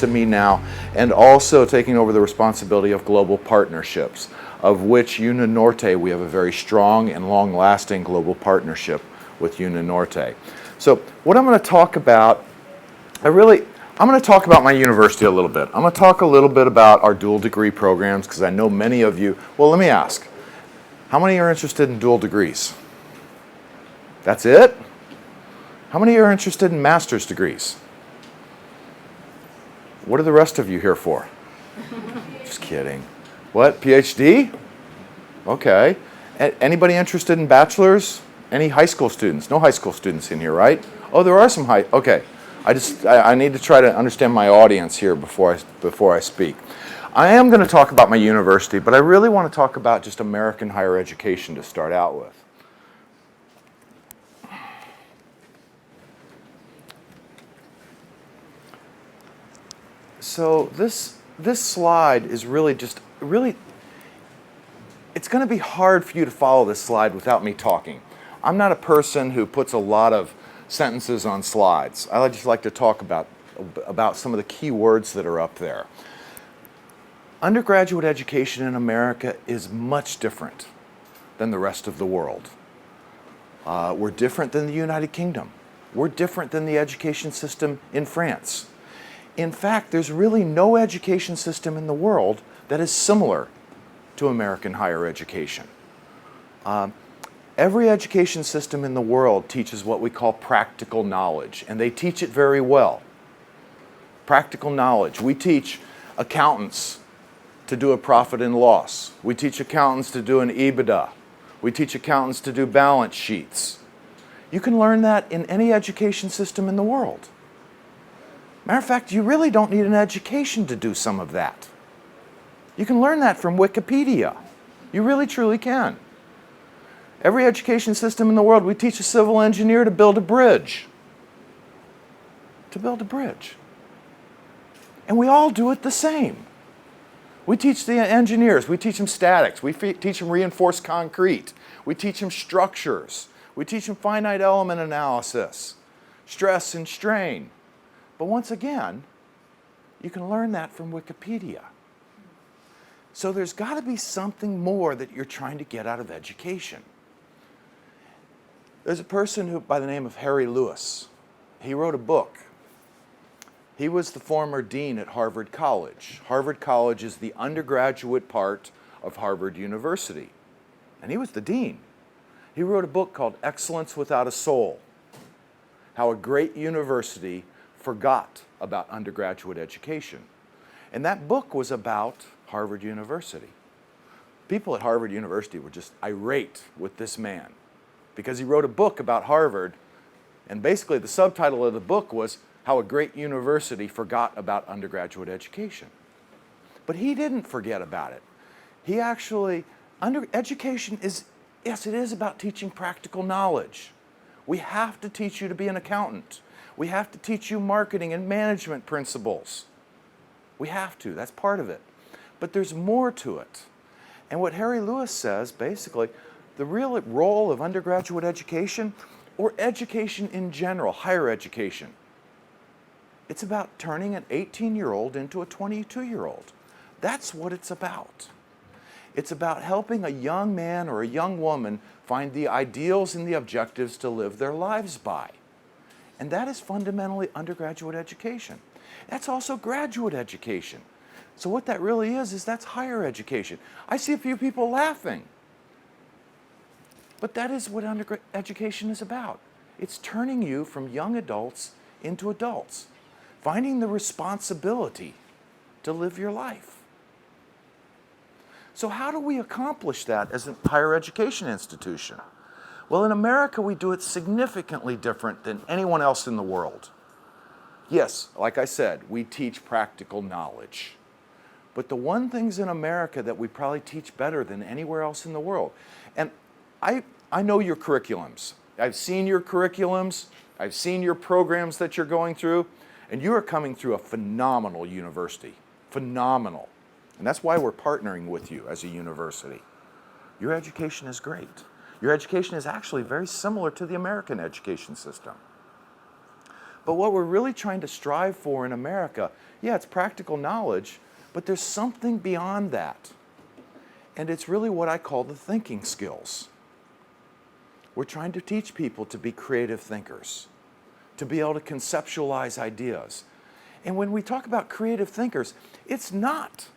to me now, and also taking over the responsibility of global partnerships, of which UNINORTE, we have a very strong and long-lasting global partnership with UNINORTE. So what I'm going to talk about, I'm going to talk about my university a little bit. I'm going to talk a little bit about our dual degree programs, because I know many of you, well, let me ask, how many are interested in dual degrees? That's it? How many are interested in master's degrees? What are the rest of you here for? Just kidding. What, PhD? Okay. Anybody interested in bachelor's? Any high school students? No high school students in here, right? Oh, there are some okay. I need to try to understand my audience here before I speak. I am going to talk about my university, but I really want to talk about just American higher education to start out with. So this slide is really it's going to be hard for you to follow this slide without me talking. I'm not a person who puts a lot of sentences on slides. I just like to talk about some of the key words that are up there. Undergraduate education in America is much different than the rest of the world. We're different than the United Kingdom. We're different than the education system in France. In fact, there's really no education system in the world that is similar to American higher education. Every education system in the world teaches what we call practical knowledge, and they teach it very well. Practical knowledge. We teach accountants to do a profit and loss. We teach accountants to do an EBITDA. We teach accountants to do balance sheets. You can learn that in any education system in the world. Matter of fact, you really don't need an education to do some of that. You can learn that from Wikipedia. You really, truly can. Every education system in the world, we teach a civil engineer to build a bridge. To build a bridge. And we all do it the same. We teach the engineers, we teach them statics, we teach them reinforced concrete, we teach them structures, we teach them finite element analysis, stress and strain. But once again, you can learn that from Wikipedia. So there's got to be something more that you're trying to get out of education. There's a person by the name of Harry Lewis. He wrote a book. He was the former dean at Harvard College. Harvard College is the undergraduate part of Harvard University. And he was the dean. He wrote a book called Excellence Without a Soul: How a Great University Forgot About Undergraduate Education. And that book was about Harvard University. People at Harvard University were just irate with this man because he wrote a book about Harvard, and basically the subtitle of the book was How a Great University Forgot About Undergraduate Education. But he didn't forget about it. He actually, education is, yes, it is about teaching practical knowledge. We have to teach you to be an accountant. We have to teach you marketing and management principles. We have to, that's part of it. But there's more to it. And what Harry Lewis says, basically, the real role of undergraduate education, or education in general, higher education, it's about turning an 18-year-old into a 22-year-old. That's what it's about. It's about helping a young man or a young woman find the ideals and the objectives to live their lives by. And that is fundamentally undergraduate education. That's also graduate education. So what that really is that's higher education. I see a few people laughing. But that is what undergraduate education is about. It's turning you from young adults into adults, finding the responsibility to live your life. So how do we accomplish that as a higher education institution? Well, in America, we do it significantly different than anyone else in the world. Yes, like I said, we teach practical knowledge. But the one things in America that we probably teach better than anywhere else in the world, and I know your curriculums. I've seen your curriculums. I've seen your programs that you're going through, and you are coming through a phenomenal university. Phenomenal. And that's why we're partnering with you as a university. Your education is great. Your education is actually very similar to the American education system. But what we're really trying to strive for in America Yeah, it's practical knowledge, but there's something beyond that. And it's really what I call the thinking skills. We're trying to teach people to be creative thinkers, to be able to conceptualize ideas. And when we talk about creative thinkers, it's not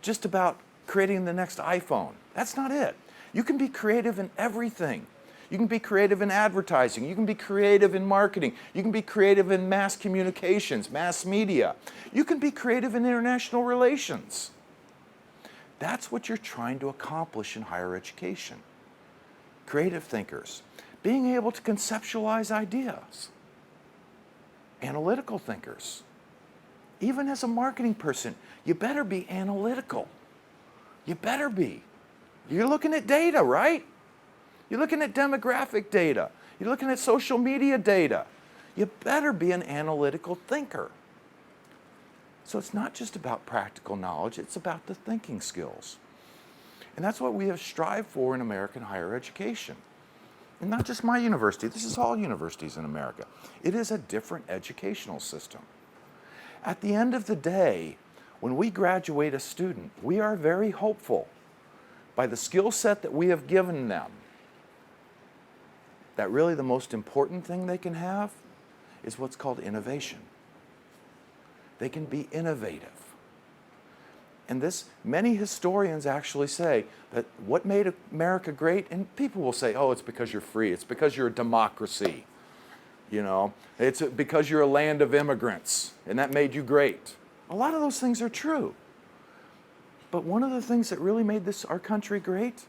just about creating the next iPhone. That's not it. You can be creative in everything. You can be creative in advertising. You can be creative in marketing. You can be creative in mass communications, mass media. You can be creative in international relations. That's what you're trying to accomplish in higher education. Creative thinkers, being able to conceptualize ideas. Analytical thinkers. Even as a marketing person, you better be analytical. You better be. You're looking at data, right? You're looking at demographic data. You're looking at social media data. You better be an analytical thinker. So it's not just about practical knowledge, it's about the thinking skills. And that's what we have strived for in American higher education. And not just my university, this is all universities in America. It is a different educational system. At the end of the day, when we graduate a student, we are very hopeful by the skill set that we have given them that really the most important thing they can have is what's called innovation. They can be innovative. And this, many historians actually say that what made America great, and people will say, oh, it's because you're free, it's because you're a democracy, you know, it's because you're a land of immigrants, and that made you great. A lot of those things are true. But one of the things that really made our country great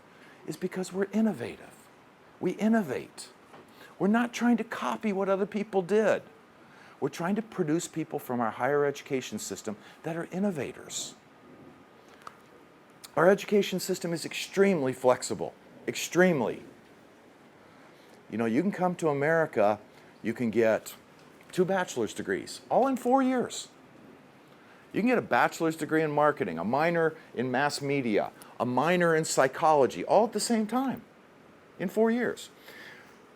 is because we're innovative. We innovate. We're not trying to copy what other people did. We're trying to produce people from our higher education system that are innovators. Our education system is extremely flexible, extremely. You know, you can come to America, you can get 2 bachelor's degrees, all in 4 years. You can get a bachelor's degree in marketing, a minor in mass media, a minor in psychology, all at the same time, in 4 years.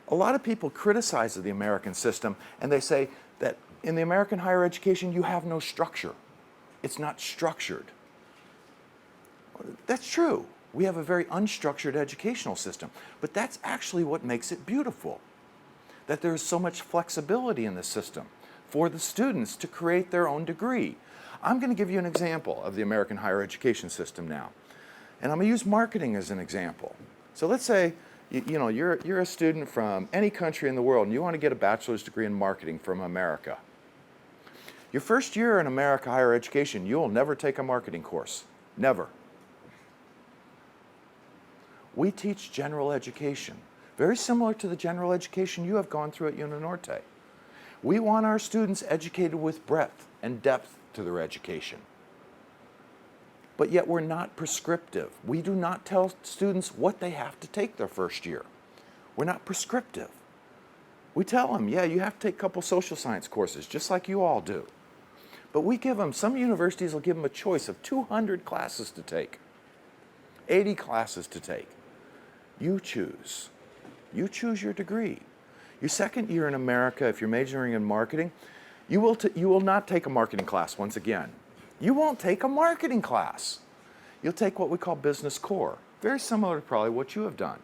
A lot of people criticize the American system, and they say that in the American higher education, you have no structure. It's not structured. That's true. We have a very unstructured educational system, but that's actually what makes it beautiful, that there's so much flexibility in the system for the students to create their own degree. I'm going to give you an example of the American higher education system now, and I'm going to use marketing as an example. So let's say you're a student from any country in the world and you want to get a bachelor's degree in marketing from America. Your first year in America higher education, you'll never take a marketing course. Never. We teach general education, very similar to the general education you have gone through at UniNorte. We want our students educated with breadth and depth to their education. But yet we're not prescriptive. We do not tell students what they have to take their first year. We're not prescriptive. We tell them, yeah, you have to take a couple social science courses, just like you all do. But we give them, some universities will give them a choice of 200 classes to take, 80 classes to take. You choose. You choose your degree. Your second year in America, if you're majoring in marketing, you will not take a marketing class once again. You won't take a marketing class. You'll take what we call business core, very similar to probably what you have done.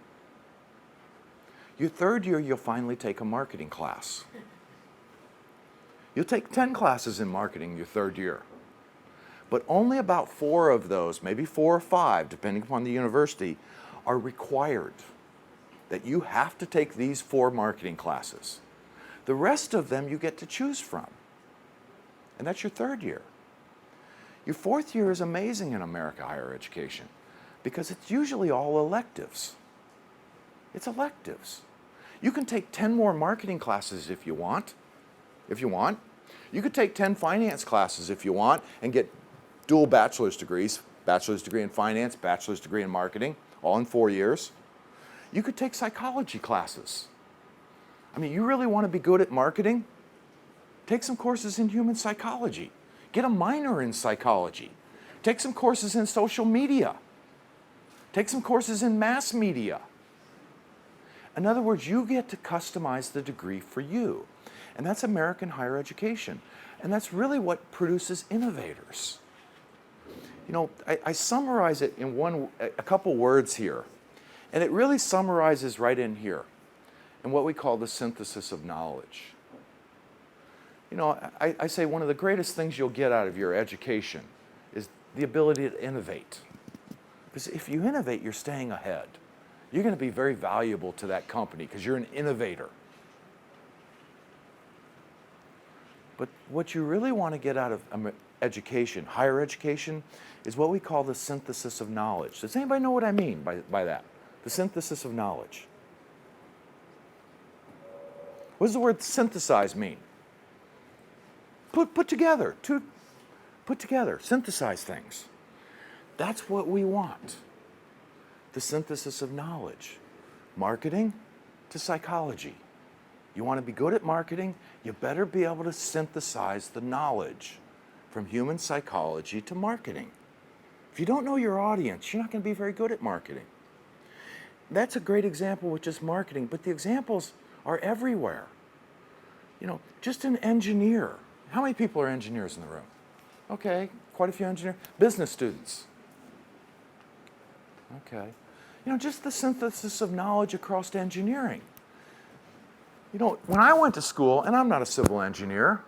Your third year, you'll finally take a marketing class. You'll take 10 classes in marketing your third year. But only about 4 of those, maybe 4 or 5, depending upon the university, are required. That you have to take these 4 marketing classes. The rest of them you get to choose from. And that's your third year. Your fourth year is amazing in America higher education because it's usually all electives. It's electives. You can take 10 more marketing classes if you want. You could take 10 finance classes if you want and get dual bachelor's degrees, bachelor's degree in finance, bachelor's degree in marketing, all in 4 years. You could take psychology classes. I mean, you really want to be good at marketing? Take some courses in human psychology. Get a minor in psychology. Take some courses in social media. Take some courses in mass media. In other words, you get to customize the degree for you. And that's American higher education. And that's really what produces innovators. You know, I summarize it in a couple words here. And it really summarizes right in here, in what we call the synthesis of knowledge. You know, I say one of the greatest things you'll get out of your education is the ability to innovate. Because if you innovate, you're staying ahead. You're going to be very valuable to that company because you're an innovator. But what you really want to get out of education, higher education, is what we call the synthesis of knowledge. Does anybody know what I mean by that? The synthesis of knowledge. What does the word synthesize mean? Put together, synthesize things. That's what we want. The synthesis of knowledge. Marketing to psychology. You want to be good at marketing, you better be able to synthesize the knowledge from human psychology to marketing. If you don't know your audience, you're not going to be very good at marketing. That's a great example with just marketing, but the examples are everywhere. You know, just an engineer. How many people are engineers in the room? Okay, quite a few engineers. Business students. Okay. You know, just the synthesis of knowledge across engineering. You know, when I went to school, and I'm not a civil engineer,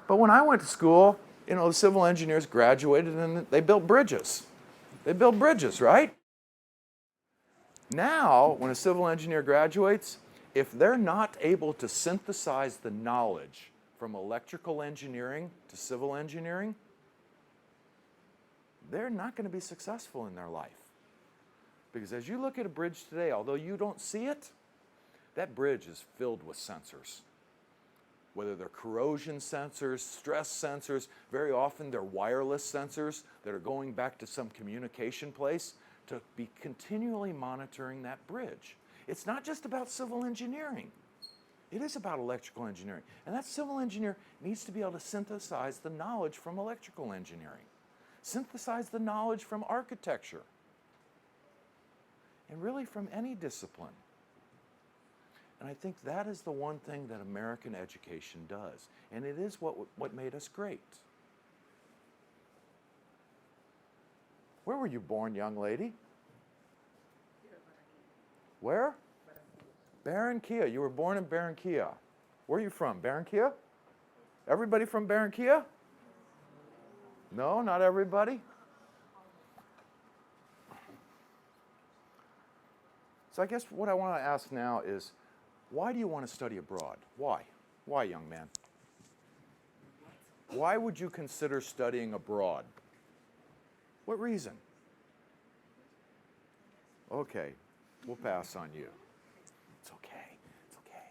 but when I went to school, you know, the civil engineers graduated and they built bridges. They build bridges, right? Now, when a civil engineer graduates, if they're not able to synthesize the knowledge from electrical engineering to civil engineering, they're not going to be successful in their life. Because as you look at a bridge today, although you don't see it, that bridge is filled with sensors. Whether they're corrosion sensors, stress sensors, very often they're wireless sensors that are going back to some communication place to be continually monitoring that bridge. It's not just about civil engineering. It is about electrical engineering. And that civil engineer needs to be able to synthesize the knowledge from electrical engineering, synthesize the knowledge from architecture, and really from any discipline. And I think that is the one thing that American education does. And it is what made us great. Where were you born, young lady? Where? Barranquilla. You were born in Barranquilla. Where are you from? Barranquilla? Everybody from Barranquilla? No, not everybody. So I guess what I want to ask now is, why do you want to study abroad? Why? Why, young man? Why would you consider studying abroad? What reason? Okay, we'll pass on you. It's okay. It's okay.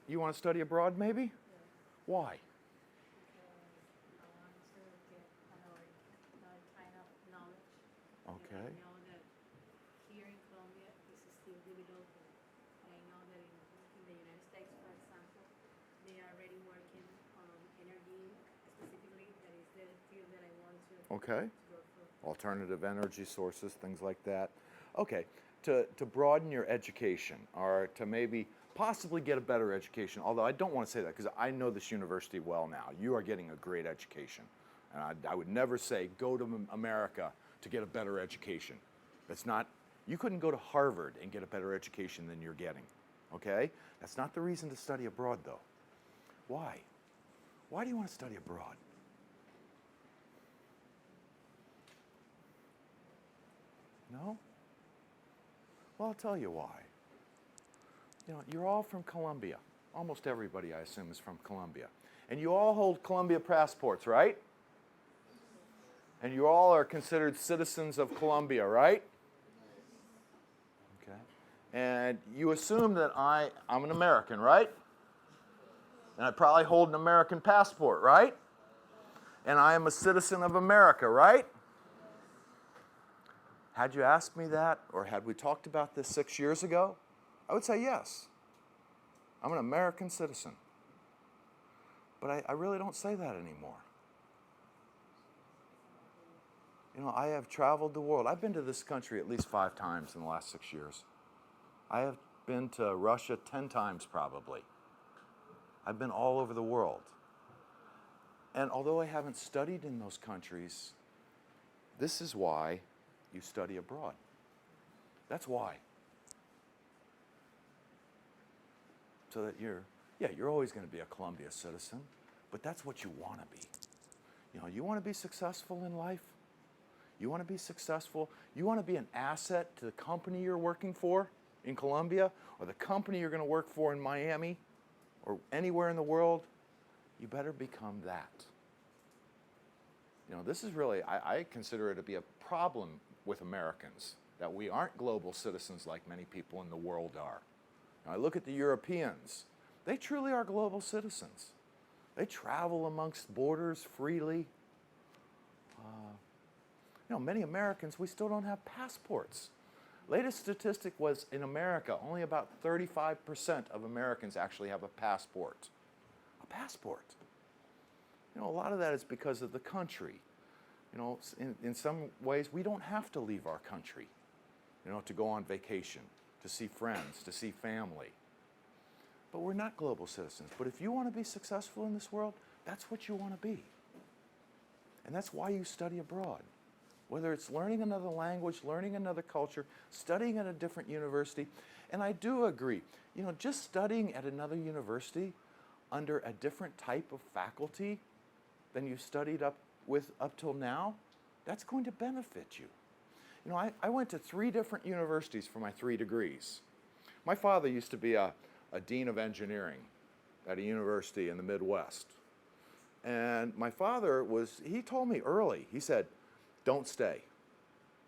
You want to study abroad, maybe? Why? Okay. Okay. Alternative energy sources, things like that. Okay. To broaden your education, or to maybe possibly get a better education, although I don't want to say that because I know this university well now. You are getting a great education. And I would never say go to America to get a better education. That's not, you couldn't go to Harvard and get a better education than you're getting. Okay? That's not the reason to study abroad, though. Why? Why do you want to study abroad? No? Well, I'll tell you why. You know, you're all from Colombia. Almost everybody, I assume, is from Colombia. And you all hold Colombia passports, right? And you all are considered citizens of Colombia, right? Okay. And you assume that I'm an American, right? And I probably hold an American passport, right? And I am a citizen of America, right? Had you asked me that, or had we talked about this 6 years ago, I would say yes. I'm an American citizen. But I really don't say that anymore. You know, I have traveled the world. I've been to this country at least 5 times in the last 6 years. I have been to Russia 10 times probably. I've been all over the world. And although I haven't studied in those countries, this is why you study abroad. That's why. So that you're always going to be a Columbia citizen, but that's what you want to be. You know, you want to be successful in life? You want to be successful? You want to be an asset to the company you're working for in Columbia, or the company you're going to work for in Miami, or anywhere in the world? You better become that. You know, this is really, I consider it to be a problem with Americans, that we aren't global citizens like many people in the world are. Now, I look at the Europeans. They truly are global citizens. They travel amongst borders freely. You know, many Americans, we still don't have passports. Latest statistic was in America, only about 35% of Americans actually have a passport. A passport. You know, a lot of that is because of the country. You know, in some ways, we don't have to leave our country, you know, to go on vacation, to see friends, to see family. But we're not global citizens. But if you want to be successful in this world, that's what you want to be. And that's why you study abroad. Whether it's learning another language, learning another culture, studying at a different university. And I do agree, you know, just studying at another university under a different type of faculty than you studied up till now, that's going to benefit you. You know, I went to 3 different universities for my 3 degrees. My father used to be a dean of engineering at a university in the Midwest. And my father he told me early, he said, don't stay.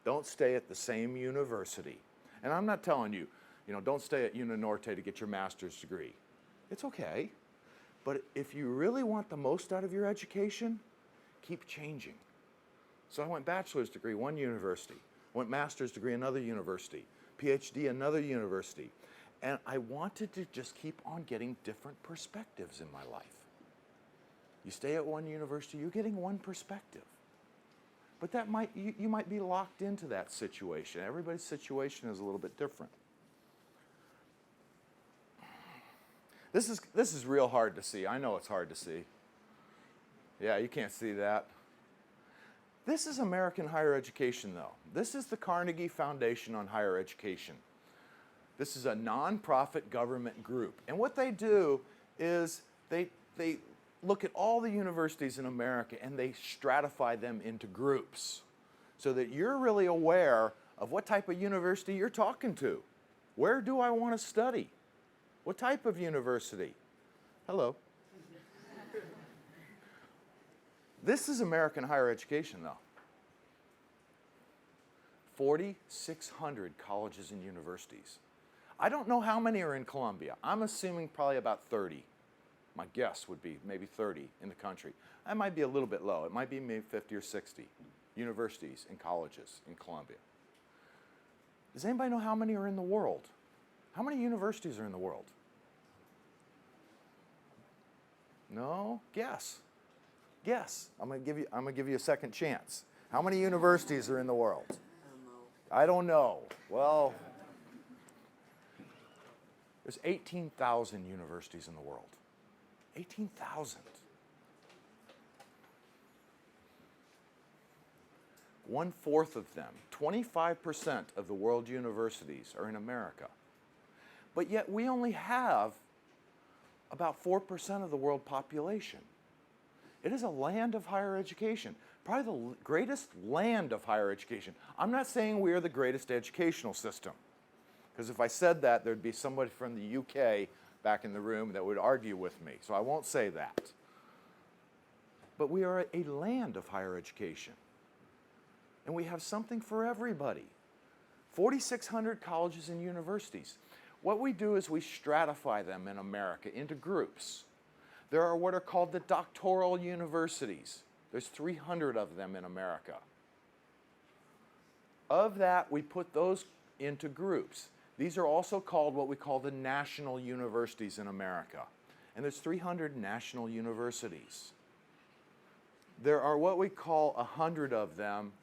Don't stay at the same university. And I'm not telling you, you know, don't stay at Uninorte to get your master's degree. It's okay. But if you really want the most out of your education, keep changing. So I went bachelor's degree, one university, went master's degree, another university, PhD, another university. And I wanted to just keep on getting different perspectives in my life. You stay at one university, you're getting one perspective. But that you might be locked into that situation. Everybody's situation is a little bit different. This is real hard to see. I know it's hard to see. Yeah, you can't see that. This is American higher education, though. This is the Carnegie Foundation on Higher Education. This is a nonprofit government group. And what they do is they look at all the universities in America and they stratify them into groups so that you're really aware of what type of university you're talking to. Where do I want to study? What type of university? Hello. This is American higher education, though. 4,600 colleges and universities. I don't know how many are in Columbia. I'm assuming probably about 30. My guess would be maybe 30 in the country. That might be a little bit low. It might be maybe 50 or 60 universities and colleges in Columbia. Does anybody know how many are in the world? How many universities are in the world? No? Guess. Guess. I'm gonna give you a second chance. How many universities are in the world? I don't know. Well, there's 18,000 universities in the world. 18,000. 1/4 of them, 25% of the world universities are in America. But yet we only have about 4% of the world population. It is a land of higher education, probably the greatest land of higher education. I'm not saying we are the greatest educational system, because if I said that, there'd be somebody from the UK back in the room that would argue with me, so I won't say that. But we are a land of higher education, and we have something for everybody. 4,600 colleges and universities. What we do is we stratify them in America into groups. There are what are called the doctoral universities. There's 300 of them in America. Of that, we put those into groups. These are also called what we call the national universities in America. And there's 300 national universities. There are what we call 100 of them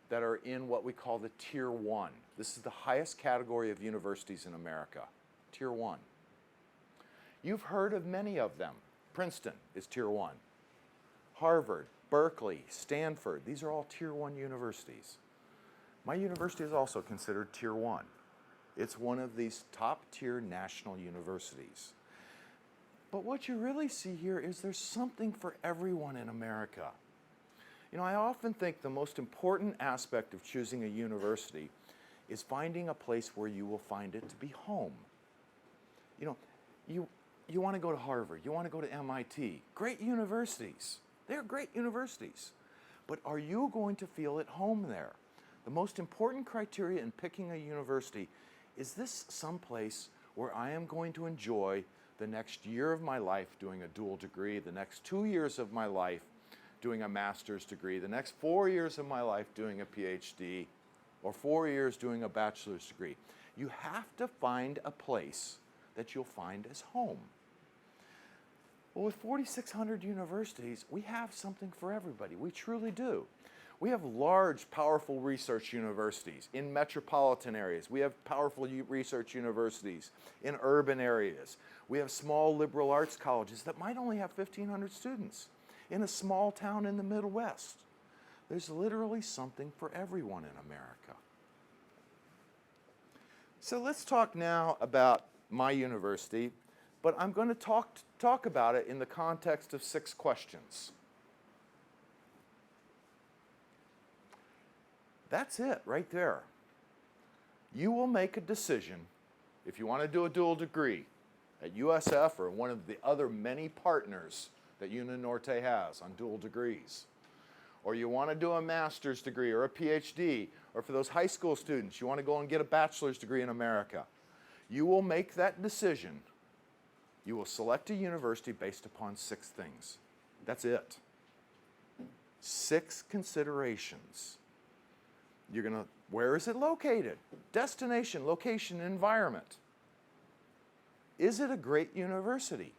that are in what we call the Tier 1. This is the highest category of universities in America, Tier 1. You've heard of many of them. Princeton is Tier 1. Harvard, Berkeley, Stanford, these are all Tier 1 universities. My university is also considered Tier 1. It's one of these top-tier national universities. But what you really see here is there's something for everyone in America. You know, I often think the most important aspect of choosing a university is finding a place where you will find it to be home. You know, you want to go to Harvard, you want to go to MIT, great universities. They're great universities. But are you going to feel at home there? The most important criteria in picking a university is this someplace where I am going to enjoy the next year of my life doing a dual degree, the next 2 years of my life doing a master's degree, the next 4 years of my life doing a PhD, or 4 years doing a bachelor's degree. You have to find a place that you'll find as home. Well, with 4,600 universities, we have something for everybody. We truly do. We have large, powerful research universities in metropolitan areas. We have powerful research universities in urban areas. We have small liberal arts colleges that might only have 1,500 students in a small town in the Midwest. There's literally something for everyone in America. So let's talk now about my university, but I'm going to talk about it in the context of 6 questions. That's it right there. You will make a decision if you want to do a dual degree at USF or one of the other many partners that UniNorte has on dual degrees, or you want to do a master's degree or a PhD, or for those high school students, you want to go and get a bachelor's degree in America. You will make that decision. You will select a university based upon 6 things. That's it. 6 considerations. You're going to, where is it located? Destination, location, environment. Is it a great university?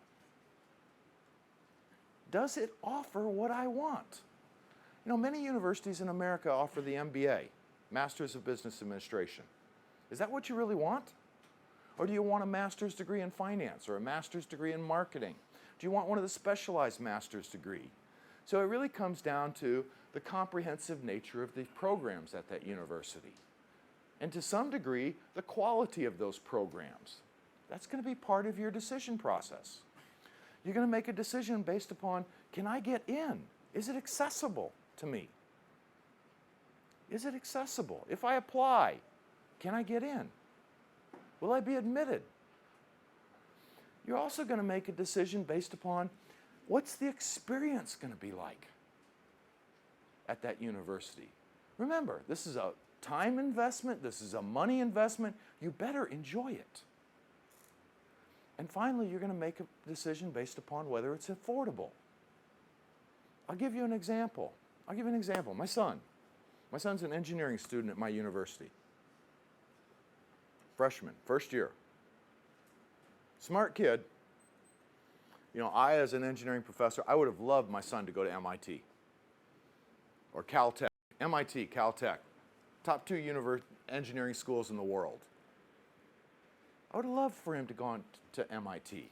Does it offer what I want? You know, many universities in America offer the MBA, Masters of Business Administration. Is that what you really want? Or do you want a master's degree in finance or a master's degree in marketing? Do you want one of the specialized master's degree? So it really comes down to the comprehensive nature of the programs at that university. And to some degree, the quality of those programs. That's going to be part of your decision process. You're going to make a decision based upon, can I get in? Is it accessible to me? Is it accessible? If I apply, can I get in? Will I be admitted? You're also going to make a decision based upon, what's the experience going to be like at that university? Remember, this is a time investment, this is a money investment. You better enjoy it. And finally, you're going to make a decision based upon whether it's affordable. I'll give you an example. My son's an engineering student at my university. Freshman, first year. Smart kid. You know, I, as an engineering professor, I would have loved my son to go to MIT or Caltech. MIT, Caltech, top 2 engineering schools in the world. I would have loved for him to go on to MIT.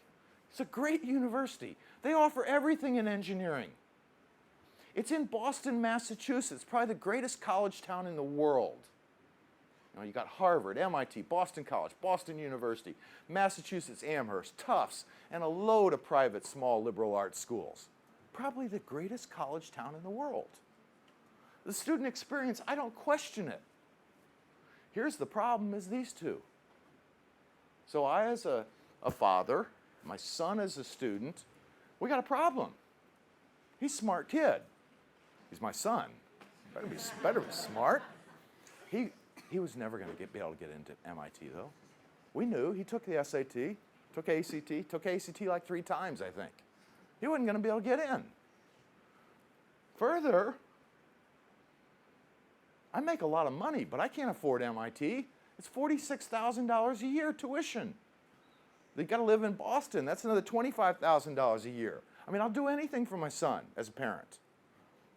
It's a great university. They offer everything in engineering. It's in Boston, Massachusetts, probably the greatest college town in the world. You know, you got Harvard, MIT, Boston College, Boston University, Massachusetts Amherst, Tufts, and a load of private small liberal arts schools. Probably the greatest college town in the world. The student experience, I don't question it. Here's the problem, is these 2. So I, as a father, my son as a student, we got a problem. He's a smart kid. He's my son. Better be smart. He was never going to be able to get into MIT, though. We knew. He took the SAT, took ACT like 3 times, I think. He wasn't going to be able to get in. Further, I make a lot of money, but I can't afford MIT. It's $46,000 a year tuition. They got to live in Boston. That's another $25,000 a year. I mean, I'll do anything for my son as a parent.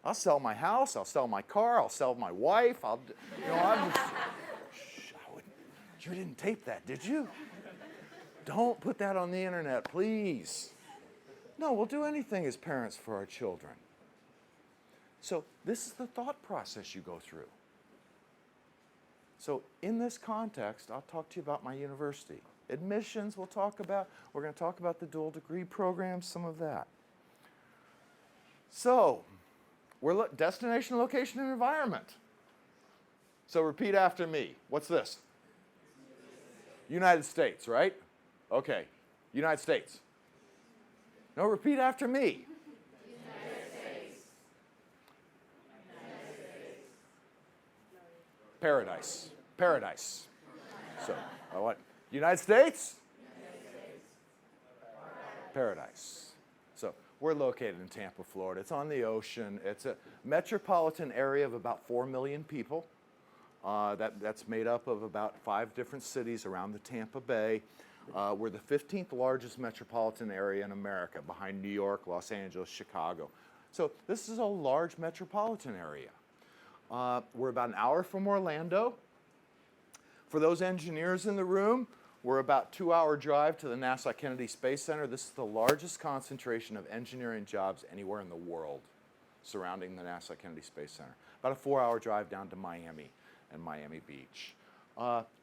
I'll sell my house, I'll sell my car, I'll sell my wife, you didn't tape that, did you? Don't put that on the internet, please. No, we'll do anything as parents for our children. So this is the thought process you go through. So in this context, I'll talk to you about my university. Admissions we're going to talk about the dual degree programs, some of that. So, we're destination, location, and environment. So repeat after me. What's this? United States, right? Okay, United States. No, repeat after me. United States. United States. Paradise. Paradise. So, I want United States? United States. Paradise. So, we're located in Tampa, Florida. It's on the ocean. It's a metropolitan area of about 4 million people. That's made up of about 5 different cities around the Tampa Bay. We're the 15th largest metropolitan area in America, behind New York, Los Angeles, Chicago. So this is a large metropolitan area. We're about an hour from Orlando. For those engineers in the room, we're about a 2-hour drive to the NASA Kennedy Space Center. This is the largest concentration of engineering jobs anywhere in the world surrounding the NASA Kennedy Space Center. About a 4-hour drive down to Miami and Miami Beach.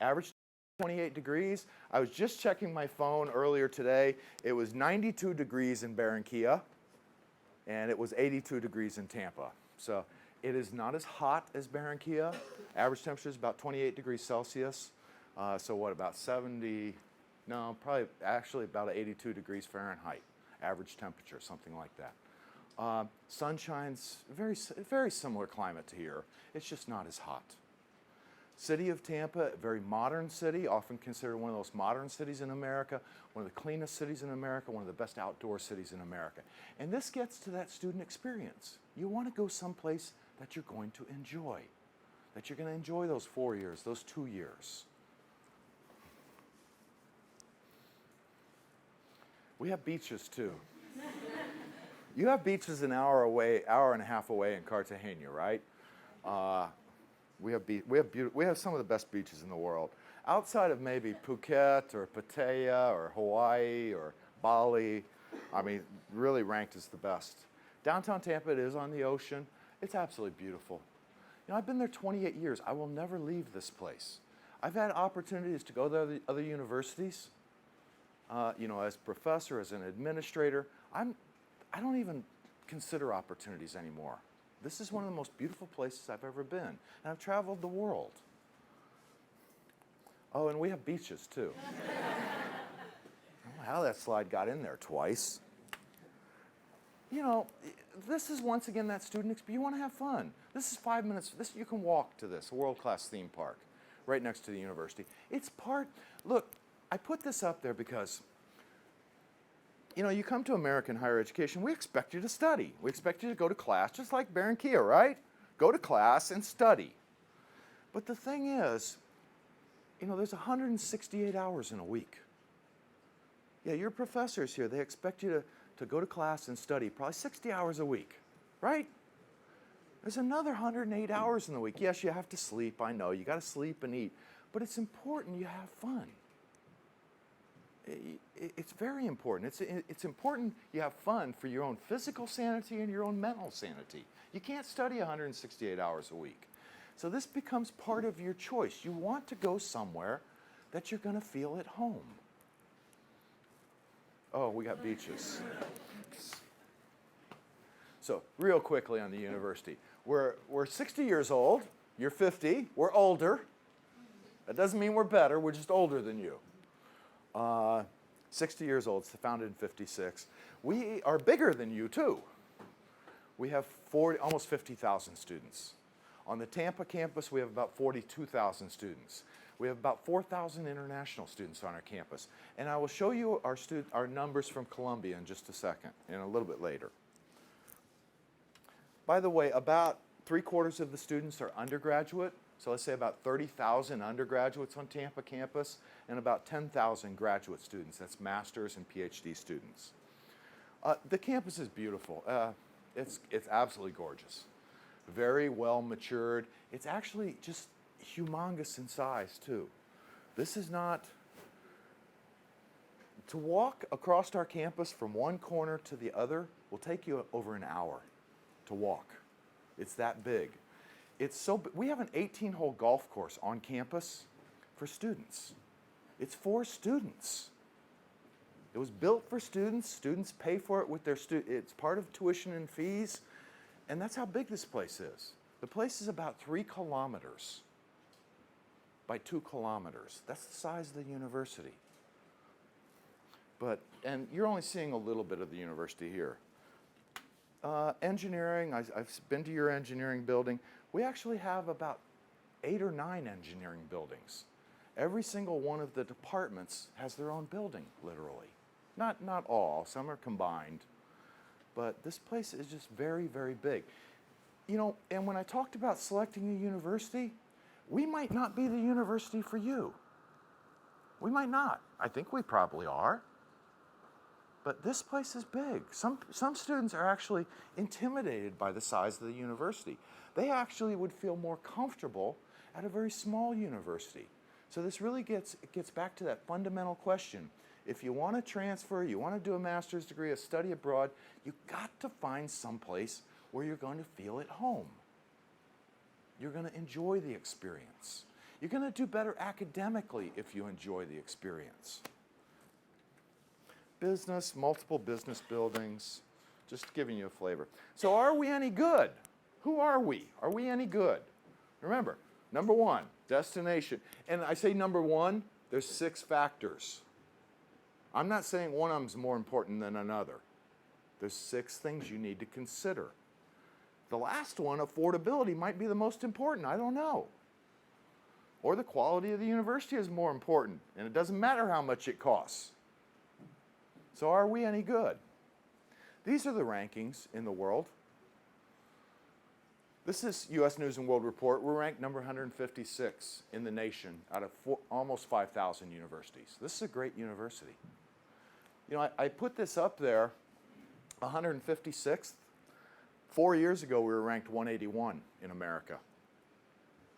Average 28 degrees. I was just checking my phone earlier today. It was 92 degrees in Barranquilla, and it was 82 degrees in Tampa. So it is not as hot as Barranquilla. Average temperature is about 28 degrees Celsius. So what, about 70, no, probably actually about 82 degrees Fahrenheit, average temperature, something like that. Sunshine's very similar climate to here. It's just not as hot. City of Tampa, a very modern city, often considered one of those modern cities in America, one of the cleanest cities in America, one of the best outdoor cities in America. And this gets to that student experience. You want to go someplace that you're going to enjoy, that you're going to enjoy those 4 years, those 2 years. We have beaches too. You have beaches an hour and a half away in Cartagena, right? We have some of the best beaches in the world. Outside of maybe Phuket or Pattaya or Hawaii or Bali, I mean, really ranked as the best. Downtown Tampa, it is on the ocean. It's absolutely beautiful. You know, I've been there 28 years. I will never leave this place. I've had opportunities to go to other universities. You know, as professor, as an administrator, I don't even consider opportunities anymore. This is one of the most beautiful places I've ever been, and I've traveled the world. Oh, and we have beaches too. I don't know how that slide got in there twice. You know, this is once again that student experience. You want to have fun. This is 5 minutes. You can walk to this, a world-class theme park, right next to the university. Look, I put this up there because, you know, you come to American higher education, we expect you to study. We expect you to go to class, just like Barranquilla, right? Go to class and study. But the thing is, you know, there's 168 hours in a week. Yeah, your professors here, they expect you to go to class and study probably 60 hours a week, right? There's another 108 hours in the week. Yes, you have to sleep, I know. You got to sleep and eat. But it's important you have fun. It's very important. It's important you have fun for your own physical sanity and your own mental sanity. You can't study 168 hours a week. So this becomes part of your choice. You want to go somewhere that you're going to feel at home. Oh, we got beaches. So real quickly on the university. We're 60 years old. You're 50. We're older. That doesn't mean we're better. We're just older than you. 60 years old, it's founded in 56. We are bigger than you too. We have almost 50,000 students. On the Tampa campus, we have about 42,000 students. We have about 4,000 international students on our campus. And I will show you our numbers from Columbia in just a second, and a little bit later. By the way, about 3/4 of the students are undergraduate. So let's say about 30,000 undergraduates on Tampa campus and about 10,000 graduate students. That's master's and PhD students. The campus is beautiful. It's absolutely gorgeous. Very well matured. It's actually just humongous in size too. This is not To walk across our campus from one corner to the other will take you over an hour to walk. It's that big. We have an 18-hole golf course on campus for students. It's for students. It was built for students. Students pay for it with their it's part of tuition and fees. And that's how big this place is. The place is about 3 kilometers by 2 kilometers. That's the size of the university. And you're only seeing a little bit of the university here. Engineering, I've been to your engineering building. We actually have about 8 or 9 engineering buildings. Every single one of the departments has their own building, literally. Not all, some are combined. But this place is just very, very big. You know, and when I talked about selecting a university, we might not be the university for you. We might not. I think we probably are. But this place is big. Some students are actually intimidated by the size of the university. They actually would feel more comfortable at a very small university. So this really gets back to that fundamental question. If you want to transfer, you want to do a master's degree, a study abroad, you've got to find someplace where you're going to feel at home. You're going to enjoy the experience. You're going to do better academically if you enjoy the experience. Business, multiple business buildings, just giving you a flavor. So are we any good? Who are we? Are we any good? Remember, number 1, destination. And I say number 1, there's 6 factors. I'm not saying one of them is more important than another. There's 6 things you need to consider. The last one, affordability, might be the most important. I don't know. Or the quality of the university is more important, and it doesn't matter how much it costs. So are we any good? These are the rankings in the world. This is U.S. News & World Report. We're ranked number 156 in the nation out of almost 5,000 universities. This is a great university. You know, I put this up there, 156th. 4 years ago, we were ranked 181 in America.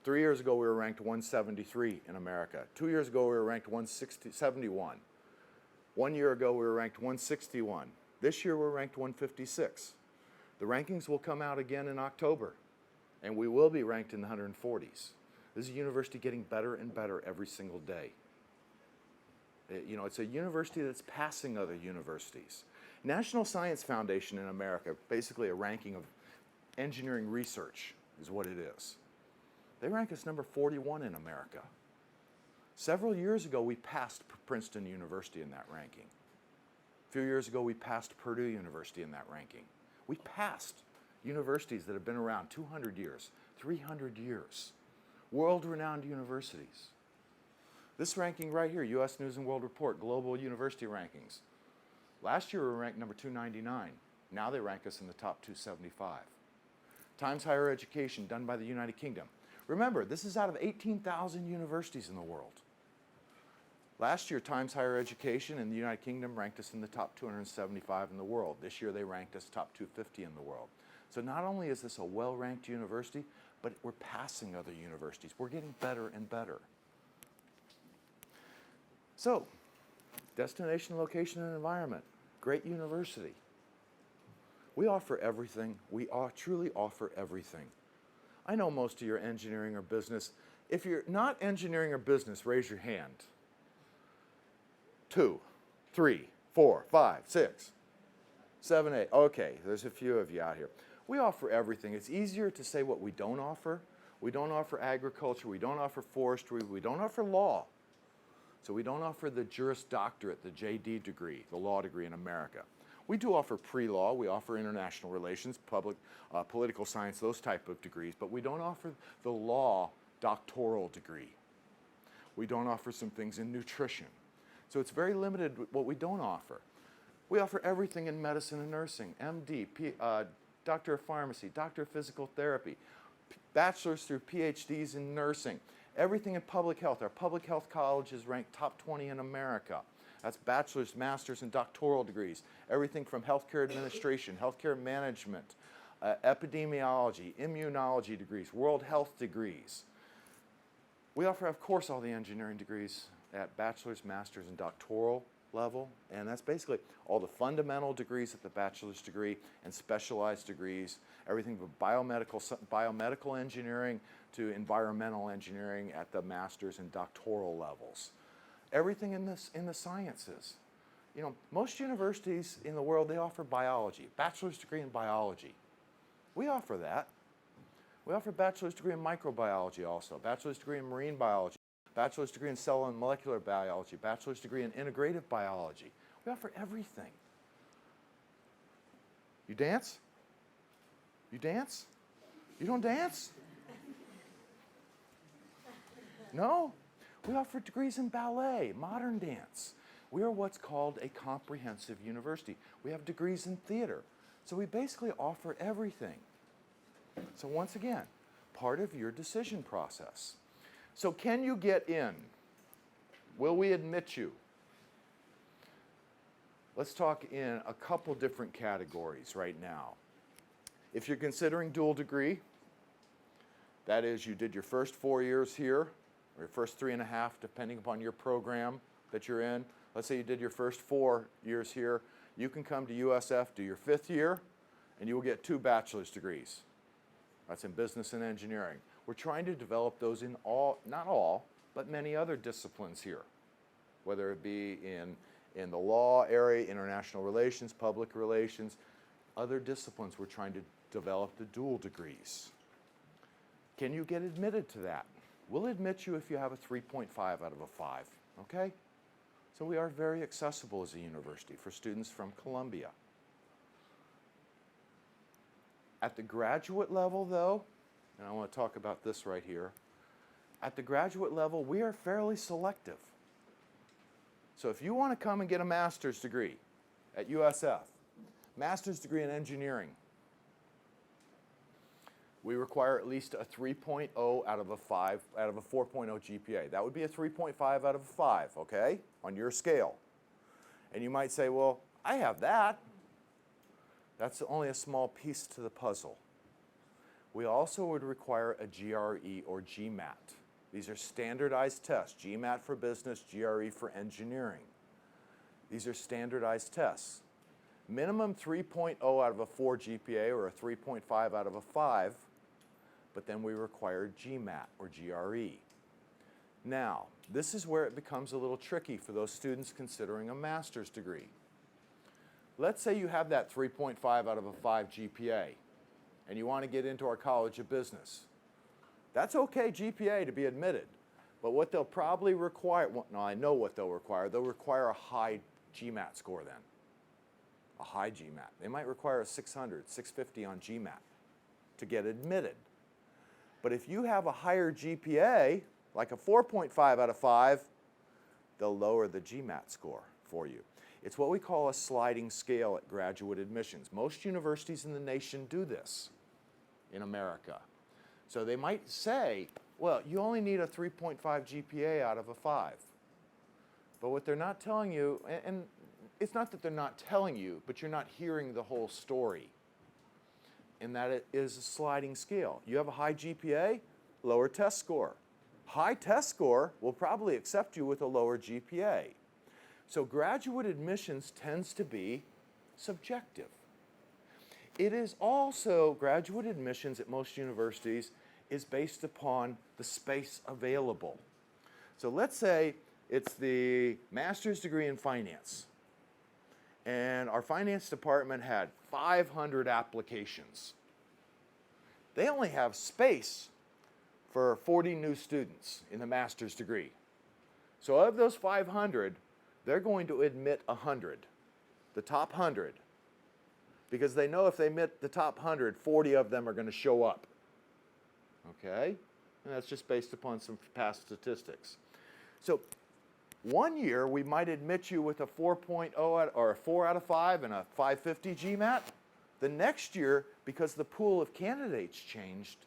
3 years ago, we were ranked 173 in America. 2 years ago, we were ranked 171. 1 year ago, we were ranked 161. This year, we're ranked 156. The rankings will come out again in October, and we will be ranked in the 140s. This is a university getting better and better every single day. You know, it's a university that's passing other universities. National Science Foundation in America, basically a ranking of engineering research, is what it is. They rank us number 41 in America. Several years ago, we passed Princeton University in that ranking. A few years ago, we passed Purdue University in that ranking. We passed universities that have been around 200 years, 300 years, world-renowned universities. This ranking right here, U.S. News & World Report, Global University Rankings. Last year, we were ranked number 299. Now they rank us in the top 275. Times Higher Education, done by the United Kingdom. Remember, this is out of 18,000 universities in the world. Last year, Times Higher Education in the United Kingdom ranked us in the top 275 in the world. This year, they ranked us top 250 in the world. So not only is this a well-ranked university, but we're passing other universities. We're getting better and better. So, destination, location, and environment. Great university. We offer everything. We truly offer everything. I know most of your engineering or business. If you're not engineering or business, raise your hand. 2, 3, 4, 5, 6, 7, 8. Okay, there's a few of you out here. We offer everything. It's easier to say what we don't offer. We don't offer agriculture. We don't offer forestry. We don't offer law. So we don't offer the Juris Doctorate, the JD degree, the law degree in America. We do offer pre-law. We offer international relations, political science, those type of degrees, but we don't offer the law doctoral degree. We don't offer some things in nutrition. So it's very limited what we don't offer. We offer everything in medicine and nursing, MD, Doctor of Pharmacy, Doctor of Physical Therapy, bachelor's through PhDs in nursing, everything in public health. Our public health college is ranked top 20 in America. That's bachelor's, master's, and doctoral degrees. Everything from healthcare administration, healthcare management, epidemiology, immunology degrees, world health degrees. We offer, of course, all the engineering degrees at bachelor's, master's, and doctoral. level, and that's basically all the fundamental degrees at the bachelor's degree and specialized degrees, everything from biomedical engineering to environmental engineering at the master's and doctoral levels. Everything in the sciences. You know, most universities in the world, they offer biology, bachelor's degree in biology. We offer that. We offer a bachelor's degree in microbiology also, bachelor's degree in marine biology, bachelor's degree in cell and molecular biology, bachelor's degree in integrative biology. We offer everything. You dance? You dance? You don't dance? No? We offer degrees in ballet, modern dance. We are what's called a comprehensive university. We have degrees in theater. So we basically offer everything. So once again, part of your decision process. So can you get in? Will we admit you? Let's talk in a couple different categories right now. If you're considering dual degree, that is, you did your first 4 years here, or your first 3.5, depending upon your program that you're in. Let's say you did your first 4 years here. You can come to USF, do your 5th year, and you will get 2 bachelor's degrees. That's in business and engineering. We're trying to develop those in all, not all, but many other disciplines here, whether it be in the law area, international relations, public relations, other disciplines. We're trying to develop the dual degrees. Can you get admitted to that? We'll admit you if you have a 3.5 out of a 5, okay? So we are very accessible as a university for students from Columbia. At the graduate level, though, and I want to talk about this right here, at the graduate level, we are fairly selective. So if you want to come and get a master's degree at USF, master's degree in engineering, we require at least a 3.0 out of a 4.0 GPA. That would be a 3.5 out of a 5, okay, on your scale. And you might say, well, I have that. That's only a small piece to the puzzle. We also would require a GRE or GMAT. These are standardized tests, GMAT for business, GRE for engineering. These are standardized tests. Minimum 3.0 out of a 4 GPA or a 3.5 out of a 5, but then we require GMAT or GRE. Now, this is where it becomes a little tricky for those students considering a master's degree. Let's say you have that 3.5 out of a 5 GPA, and you want to get into our College of Business. That's okay GPA to be admitted, but what they'll probably require, well, no, I know what they'll require a high GMAT score then. A high GMAT. They might require a 600, 650 on GMAT to get admitted. But if you have a higher GPA, like a 4.5 out of 5, they'll lower the GMAT score for you. It's what we call a sliding scale at graduate admissions. Most universities in the nation do this in America. So they might say, well, you only need a 3.5 GPA out of a 5. But what they're not telling you, and it's not that they're not telling you, but you're not hearing the whole story, in that it is a sliding scale. You have a high GPA, lower test score. High test score will probably accept you with a lower GPA. So graduate admissions tends to be subjective. It is also, graduate admissions at most universities is based upon the space available. So let's say it's the master's degree in finance, and our finance department had 500 applications. They only have space for 40 new students in the master's degree. So of those 500, they're going to admit 100, the top 100, because they know if they admit the top 100, 40 of them are going to show up. Okay? And that's just based upon some past statistics. So 1 year, we might admit you with a 4.0 or a 4 out of 5 and a 550 GMAT. The next year, because the pool of candidates changed,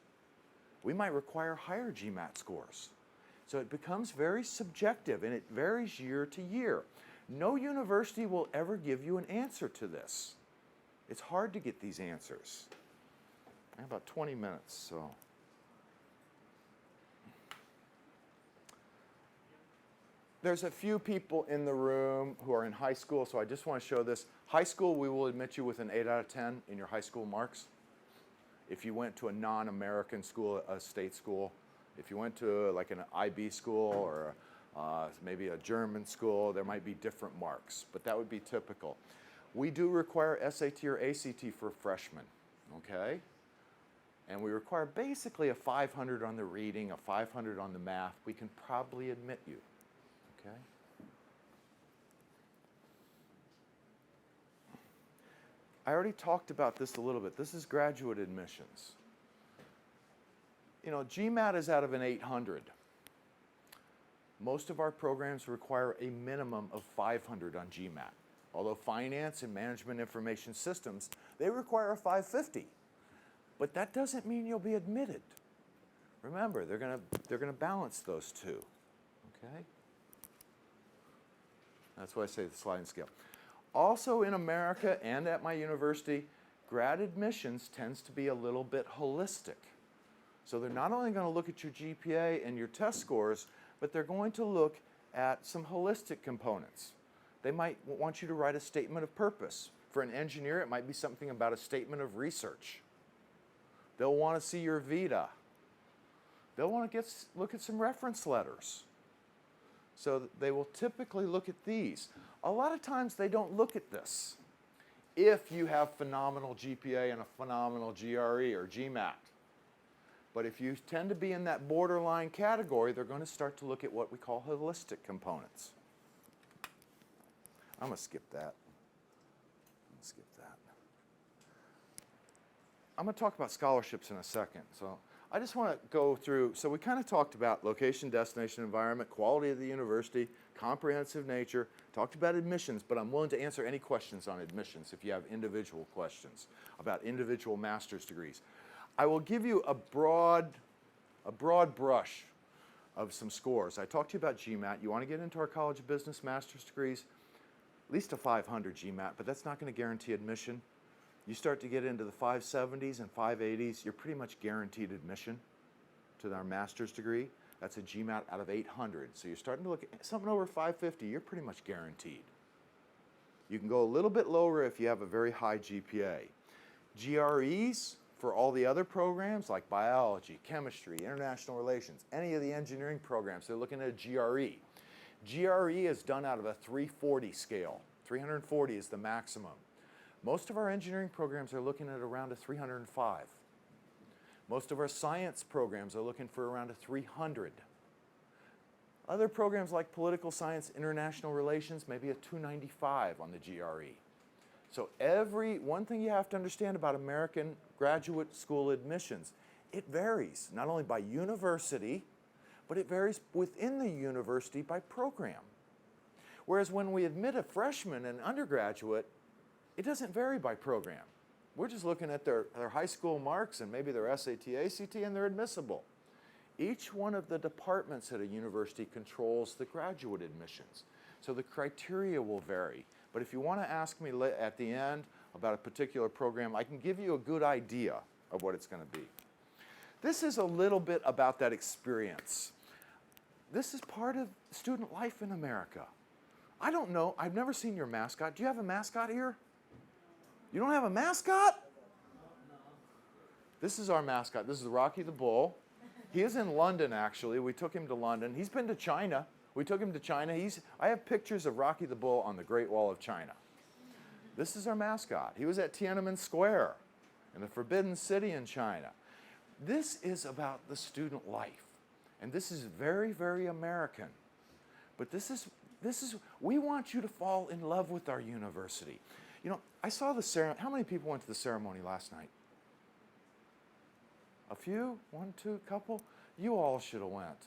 we might require higher GMAT scores. So it becomes very subjective, and it varies year to year. No university will ever give you an answer to this. It's hard to get these answers. I have about 20 minutes, so. there's a few people in the room who are in high school, so I just want to show this. High school, we will admit you with an 8 out of 10 in your high school marks. If you went to a non-American school, a state school, if you went to like an IB school or maybe a German school, there might be different marks, but that would be typical. We do require SAT or ACT for freshmen, okay? And we require basically a 500 on the reading, a 500 on the math. We can probably admit you, okay? I already talked about this a little bit. This is graduate admissions. You know, GMAT is out of an 800. Most of our programs require a minimum of 500 on GMAT. Although finance and management information systems, they require a 550. But that doesn't mean you'll be admitted. Remember, they're gonna balance those two, okay? That's why I say the sliding scale. Also in America and at my university, grad admissions tends to be a little bit holistic. So they're not only going to look at your GPA and your test scores, but they're going to look at some holistic components. They might want you to write a statement of purpose. For an engineer, it might be something about a statement of research. They'll want to see your vita. They'll want to look at some reference letters. So they will typically look at these. A lot of times they don't look at this if you have phenomenal GPA and a phenomenal GRE or GMAT. But if you tend to be in that borderline category, they're going to start to look at what we call holistic components. I'm going to skip that. I'm going to talk about scholarships in a second. So I just want to go through, so we kind of talked about location, destination, environment, quality of the university, comprehensive nature, talked about admissions, but I'm willing to answer any questions on admissions if you have individual questions about individual master's degrees. I will give you a broad brush of some scores. I talked to you about GMAT. You want to get into our College of Business master's degrees, at least a 500 GMAT, but that's not going to guarantee admission. You start to get into the 570s and 580s, you're pretty much guaranteed admission to our master's degree. That's a GMAT out of 800. So you're starting to look at something over 550, you're pretty much guaranteed. You can go a little bit lower if you have a very high GPA. GREs for all the other programs like biology, chemistry, international relations, any of the engineering programs, they're looking at a GRE. GRE is done out of a 340 scale. 340 is the maximum. Most of our engineering programs are looking at around a 305. Most of our science programs are looking for around a 300. Other programs like political science, international relations, maybe a 295 on the GRE. So one thing you have to understand about American graduate school admissions, it varies not only by university, but it varies within the university by program. Whereas when we admit a freshman and undergraduate, it doesn't vary by program. We're just looking at their high school marks and maybe their SAT, ACT, and they're admissible. Each one of the departments at a university controls the graduate admissions. So the criteria will vary. But if you want to ask me at the end about a particular program, I can give you a good idea of what it's going to be. This is a little bit about that experience. This is part of student life in America. I don't know, I've never seen your mascot. Do you have a mascot here? You don't have a mascot? This is our mascot. This is Rocky the Bull. He is in London, actually. We took him to London. He's been to China. We took him to China. I have pictures of Rocky the Bull on the Great Wall of China. This is our mascot. He was at Tiananmen Square in the Forbidden City in China. This is about the student life. And this is very, very American. But we want you to fall in love with our university. You know, I saw the ceremony. How many people went to the ceremony last night? A few? One, two, couple? You all should have went.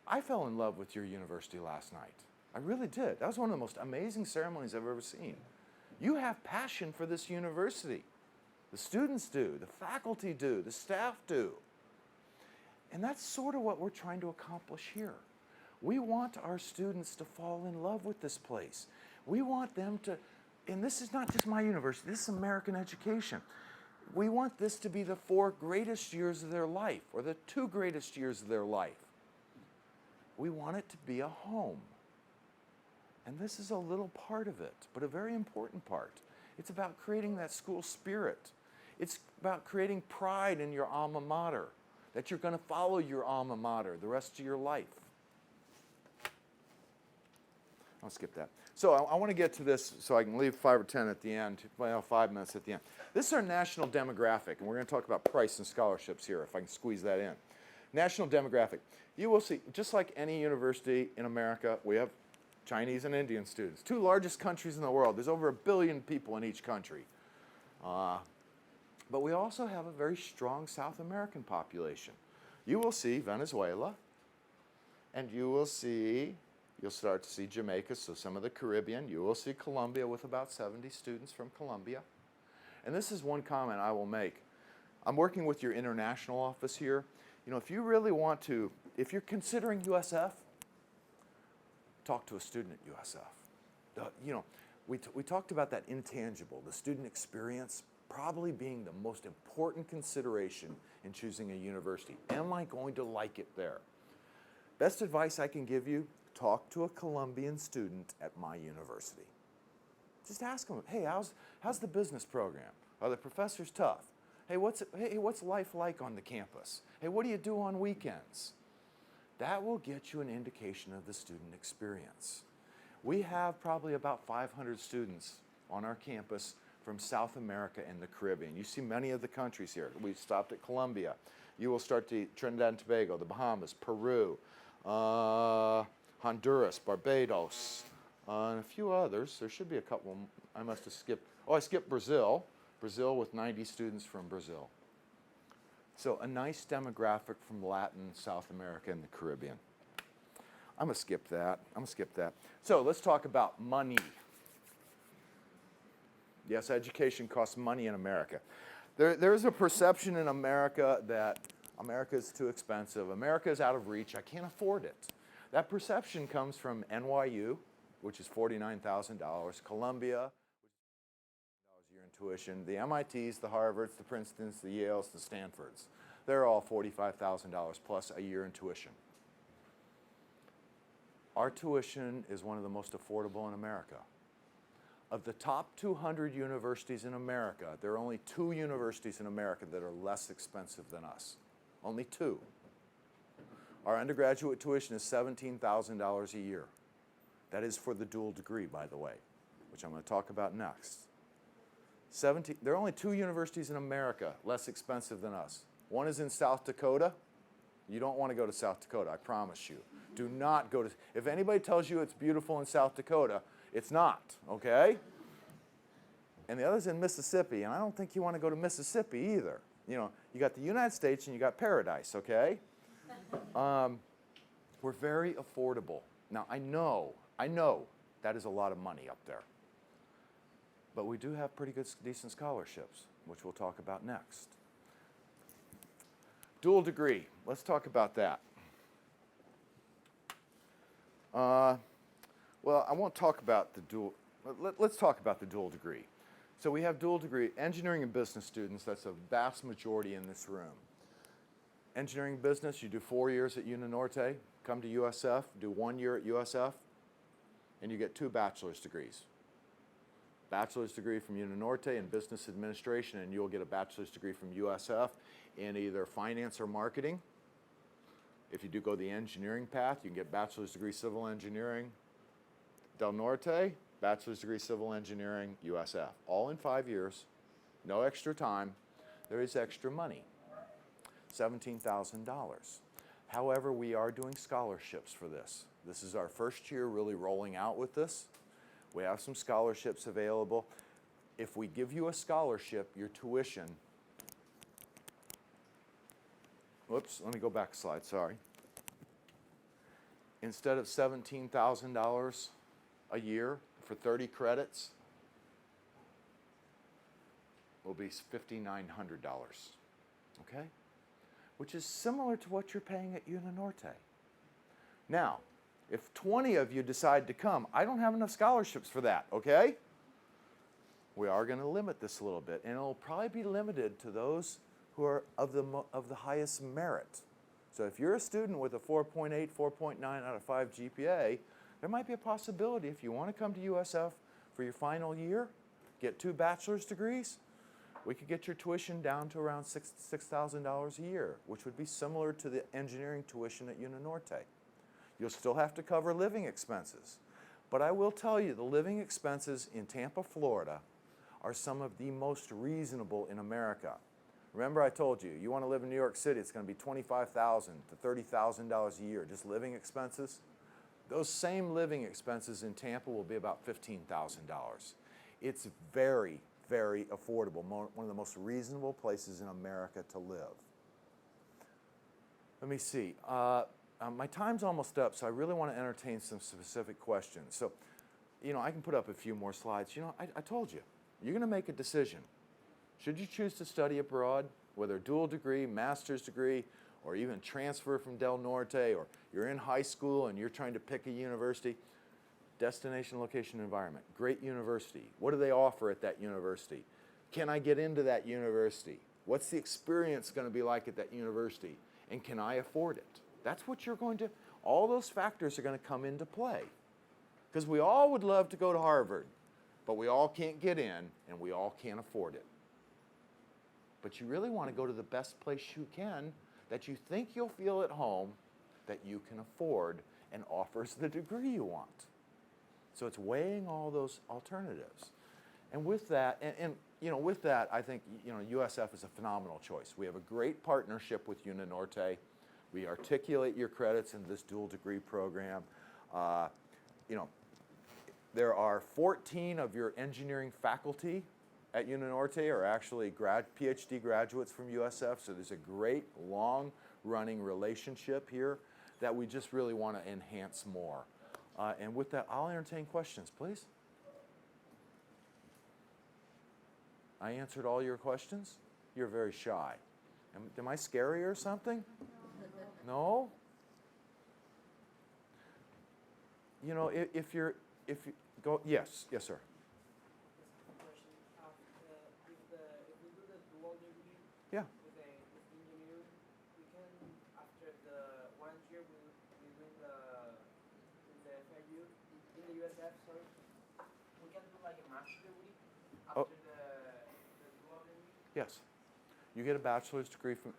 I fell in love with your university last night. I really did. That was one of the most amazing ceremonies I've ever seen. You have passion for this university. The students do, the faculty do, the staff do. And that's sort of what we're trying to accomplish here. We want our students to fall in love with this place. We want them to, and this is not just my university, this is American education. We want this to be the 4 greatest years of their life, or the 2 greatest years of their life. We want it to be a home. And this is a little part of it, but a very important part. It's about creating that school spirit. It's about creating pride in your alma mater, that you're going to follow your alma mater the rest of your life. I'll skip that. So I want to get to this so I can leave 5 or 10 at the end, well, 5 minutes at the end. This is our national demographic, and we're going to talk about price and scholarships here, if I can squeeze that in. National demographic. You will see, just like any university in America, we have Chinese and Indian students. 2 largest countries in the world. There's over 1 billion people in each country. But we also have a very strong South American population. You will see Venezuela, and you'll start to see Jamaica, so some of the Caribbean. You will see Colombia with about 70 students from Colombia. And this is one comment I will make. I'm working with your international office here. You know, if you really want to, if you're considering USF, talk to a student at USF. You know, we talked about that intangible, the student experience, probably being the most important consideration in choosing a university. Am I going to like it there? Best advice I can give you, talk to a Colombian student at my university. Just ask them, hey, how's the business program? Are the professors tough? Hey, what's life like on the campus? Hey, what do you do on weekends? That will get you an indication of the student experience. We have probably about 500 students on our campus from South America and the Caribbean. You see many of the countries here. We stopped at Colombia. You will start to Trinidad and Tobago, the Bahamas, Peru, Honduras, Barbados, and a few others. There should be a couple. I must have skipped. Oh, I skipped Brazil. Brazil with 90 students from Brazil. So a nice demographic from Latin, South America, and the Caribbean. I'm going to skip that. So let's talk about money. Yes, education costs money in America. There's a perception in America that America is too expensive. America is out of reach. I can't afford it. That perception comes from NYU, which is $49,000, Columbia, which is $1,000 a year in tuition, the MITs, the Harvards, the Princetons, the Yales, the Stanfords. They're all $45,000 plus a year in tuition. Our tuition is one of the most affordable in America. Of the top 200 universities in America, there are only 2 universities in America that are less expensive than us. Only 2. Our undergraduate tuition is $17,000 a year. That is for the dual degree, by the way, which I'm going to talk about next. There are only 2 universities in America less expensive than us. One is in South Dakota. You don't want to go to South Dakota, I promise you. Do not go to, if anybody tells you it's beautiful in South Dakota, it's not, okay? And the other's in Mississippi, and I don't think you want to go to Mississippi either. You know, you got the United States and you got paradise, okay? We're very affordable. Now, I know that is a lot of money up there. But we do have pretty good, decent scholarships, which we'll talk about next. Dual degree, let's talk about that. Well, I won't talk about the dual, let's talk about the dual degree. So we have dual degree, engineering and business students, that's a vast majority in this room. Engineering business, you do 4 years at UniNorte, come to USF, do 1 year at USF, and you get 2 bachelor's degrees. Bachelor's degree from UniNorte in business administration, and you'll get a bachelor's degree from USF in either finance or marketing. If you do go the engineering path, you can get bachelor's degree civil engineering, Del Norte, bachelor's degree civil engineering, USF. All in 5 years, no extra time. There is extra money, $17,000. However, we are doing scholarships for this. This is our first year really rolling out with this. We have some scholarships available. If we give you a scholarship, your tuition, whoops, let me go back a slide, sorry. Instead of $17,000 a year for 30 credits, will be $5,900, okay? Which is similar to what you're paying at UniNorte. Now, if 20 of you decide to come, I don't have enough scholarships for that, okay? We are going to limit this a little bit, and it'll probably be limited to those who are of the highest merit. So if you're a student with a 4.8, 4.9 out of 5 GPA, there might be a possibility if you want to come to USF for your final year, get 2 bachelor's degrees, we could get your tuition down to around $6,000 a year, which would be similar to the engineering tuition at Uninorte. You'll still have to cover living expenses. But I will tell you, the living expenses in Tampa, Florida are some of the most reasonable in America. Remember I told you, you want to live in New York City, it's going to be $25,000 to $30,000 a year, just living expenses. Those same living expenses in Tampa will be about $15,000. It's very, very affordable, one of the most reasonable places in America to live. Let me see. My time's almost up, so I really want to entertain some specific questions. So, I can put up a few more slides. I told you, you're going to make a decision. Should you choose to study abroad, whether dual degree, master's degree, or even transfer from Del Norte, or you're in high school and you're trying to pick a university, destination, location, environment, great university. What do they offer at that university? Can I get into that university? What's the experience going to be like at that university? And can I afford it? That's what all those factors are going to come into play. Because we all would love to go to Harvard, but we all can't get in and we all can't afford it. But you really want to go to the best place you can, that you think you'll feel at home, that you can afford, and offers the degree you want. So it's weighing all those alternatives. And with that, with that, I think USF is a phenomenal choice. We have a great partnership with Uninorte. We articulate your credits in this dual degree program. There are 14 of your engineering faculty at Uninorte are actually PhD graduates from USF, so there's a great long-running relationship here that we just really want to enhance more. And with that, I'll entertain questions, please. I answered all your questions? You're very shy. Am I scary or something? No? If you go, yes, sir. Yeah. With engineering, we can, after the 1 year, we win the FIU, in the USF, sorry, we can do like a master's degree after the dual degree? Yes. You get a bachelor's degree from,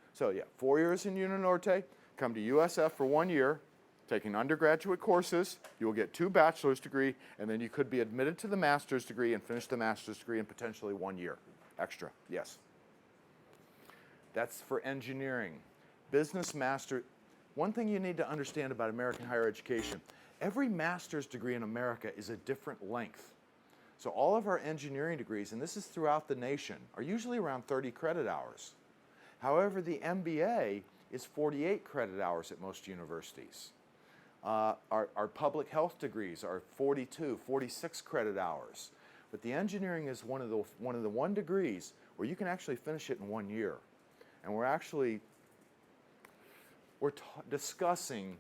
4 years in Uninorte, come to USF for 1 year, taking undergraduate courses, you will get 2 bachelor's degree, and then you could be admitted to the master's degree and finish the master's degree in potentially 1 year extra, yes. That's for engineering. Business master, one thing you need to understand about American higher education, every master's degree in America is a different length. So all of our engineering degrees, and this is throughout the nation, are usually around 30 credit hours. However, the MBA is 48 credit hours at most universities. Our public health degrees are 42, 46 credit hours. But the engineering is one of the degrees where you can actually finish it in 1 year. And we're discussing,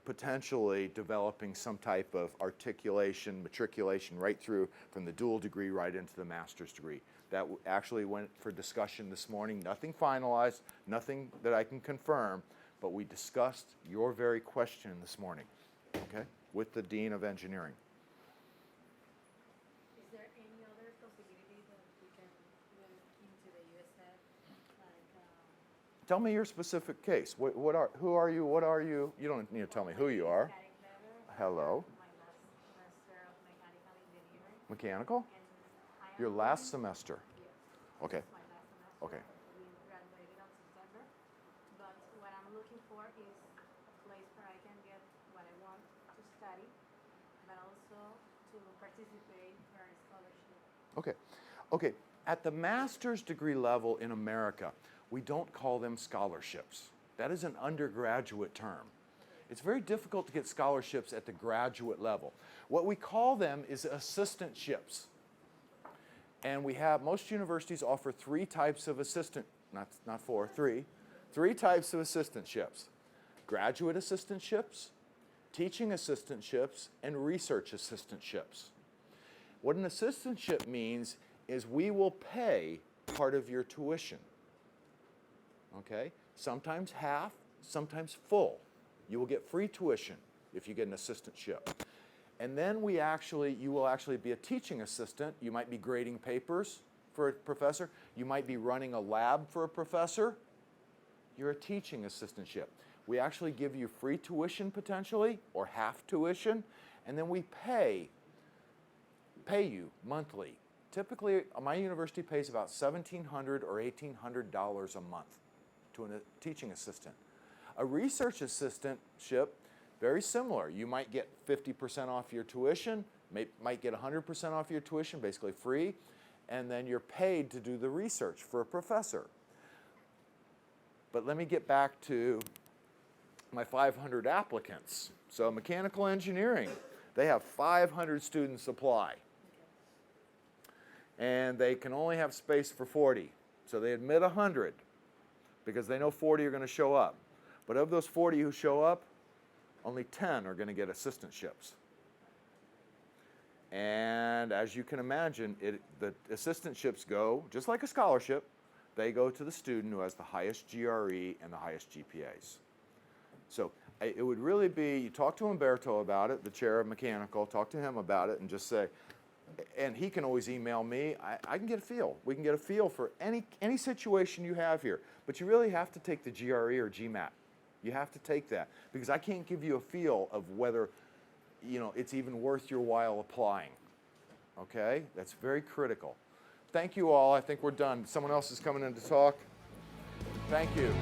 potentially developing some type of articulation, matriculation right through from the dual degree right into the master's degree. That actually went for discussion this morning. Nothing finalized, nothing that I can confirm, but we discussed your very question this morning, okay, with the Dean of Engineering. Is there any other possibility that we can move into the USF? Tell me your specific case. Who are you? What are you? You don't need to tell me who you are. Hello. My last semester of mechanical engineering. Mechanical? And I am Your last semester. Yes. Okay. My last semester. Okay. We graduated on September. But what I'm looking for is a place where I can get what I want to study, but also to participate for a scholarship. Okay. At the master's degree level in America, we don't call them scholarships. That is an undergraduate term. It's very difficult to get scholarships at the graduate level. What we call them is assistantships. And most universities offer 3 types of not 4, 3 types of assistantships. Graduate assistantships, teaching assistantships, and research assistantships. What an assistantship means is we will pay part of your tuition. Okay? sometimes half, sometimes full. You will get free tuition if you get an assistantship. And then you will actually be a teaching assistant. You might be grading papers for a professor. You might be running a lab for a professor. You're a teaching assistantship. We actually give you free tuition potentially, or half tuition, and then we pay you monthly. Typically, my university pays about $1,700 or $1,800 a month to a teaching assistant. A research assistantship, very similar. You might get 50% off your tuition, might get 100% off your tuition, basically free, and then you're paid to do the research for a professor. But let me get back to my 500 applicants. So mechanical engineering, they have 500 students apply. And they can only have space for 40. So they admit 100 because they know 40 are going to show up. But of those 40 who show up, only 10 are going to get assistantships. And as you can imagine, the assistantships go, just like a scholarship, they go to the student who has the highest GRE and the highest GPAs. So it would really be, you talk to Umberto about it, the chair of mechanical, talk to him about it and just say, and he can always email me, I can get a feel. We can get a feel for any situation you have here. But you really have to take the GRE or GMAT. You have to take that because I can't give you a feel of whether it's even worth your while applying. Okay? That's very critical. Thank you all. I think we're done. Someone else is coming in to talk. Thank you.